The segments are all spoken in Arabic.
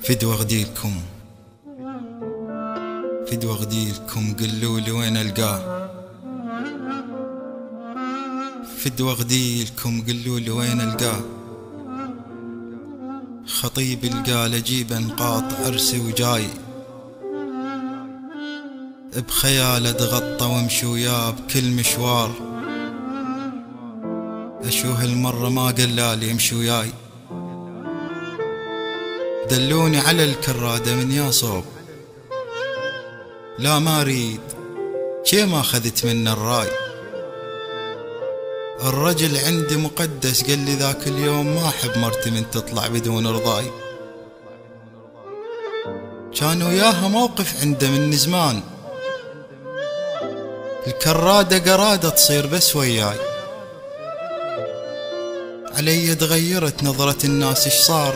فدوى غديلكم فدوى غديلكم قلولي وين القاه، فدوى غديلكم قلولي وين القاه، خطيب القال اجيب انقاط عرسي وجاي، بخياله اتغطى وامشي وياه بكل مشوار، اشوه المرة ما قلالي امشي وياي، دلوني على الكرادة من يا صوب، لا ما اريد شي ما اخذت منه الراي، الرجل عندي مقدس قال لي ذاك اليوم ما احب مرتي من تطلع بدون رضاي، كان وياها موقف عنده من زمان، الكرادة قرادة تصير بس وياي، علي تغيرت نظرة الناس اش صار،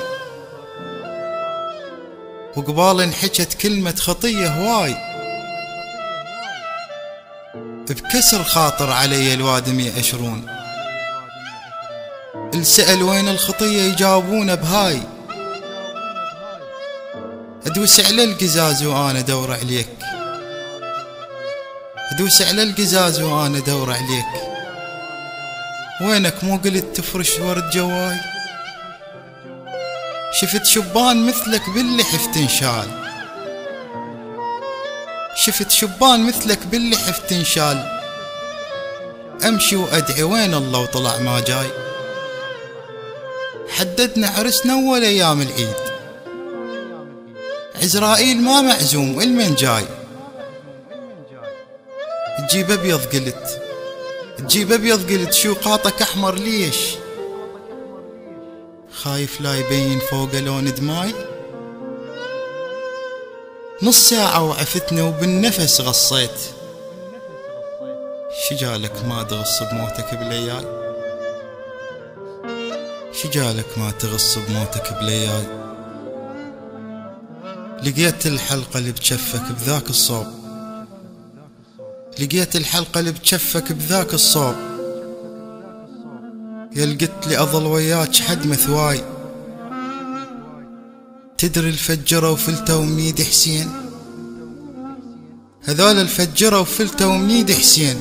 وقبال انحكت كلمة خطية هواي، بكسر خاطر علي الوادم يأشرون، السأل وين الخطية يجاوبون بهاي، ادوس على القزاز وانا ادور عليك، ادوس على القزاز وانا ادور عليك، وينك مو قلت تفرش ورد جواي، شفت شبان مثلك باللحف تنشال، شفت شبان مثلك باللحف تنشال، امشي وادعي وين الله وطلع ما جاي، حددنا عرسنا اول ايام العيد، عزرائيل ما معزوم المن جاي، تجيب ابيض قلت تجيب ابيض قلت شو قاطك احمر ليش، خايف لا يبين فوق لون دماي، نص ساعة وعفتني وبالنفس غصيت، شجالك ما تغص بموتك بلياي، شجالك ما تغص بموتك بلياي، لقيت الحلقة اللي بجفك بذاك الصوب، لقيت الحلقة اللي بجفك بذاك الصوب، يلقت لي اظل وياك حد مثواي، تدري الفجرة وفلتة ومنيد حسين، هذول الفجرة وفلتة ومنيد حسين،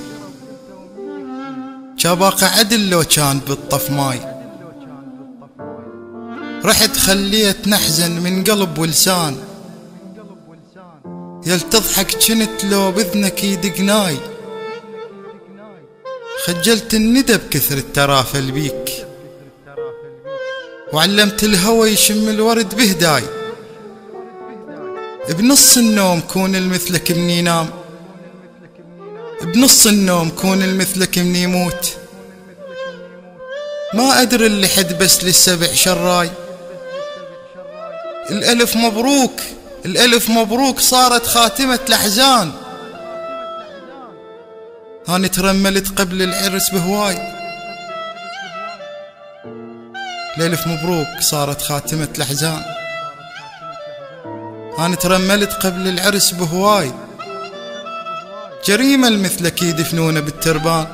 جاباقة عدل لو كان بالطف ماي، رحت خليت نحزن من قلب ولسان، يل تضحك جنت لو بذنك يدقناي، خجلت الندى بكثر الترافل بيك، وعلمت الهوى يشم الورد بهداي، بنص النوم كون المثلك من ينام، بنص النوم كون المثلك من يموت، ما ادري اللي حد بس للسبع شراي، الالف مبروك الالف مبروك صارت خاتمة الاحزان، أنا ترملت قبل العرس بهواي، الألف مبروك صارت خاتمة الأحزان، أنا ترملت قبل العرس بهواي، جريمة المثلك يدفنونه بالتربان،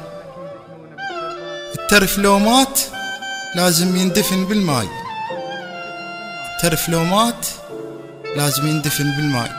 الترف لو مات لازم يندفن بالماي، الترف لو مات لازم يندفن بالماي.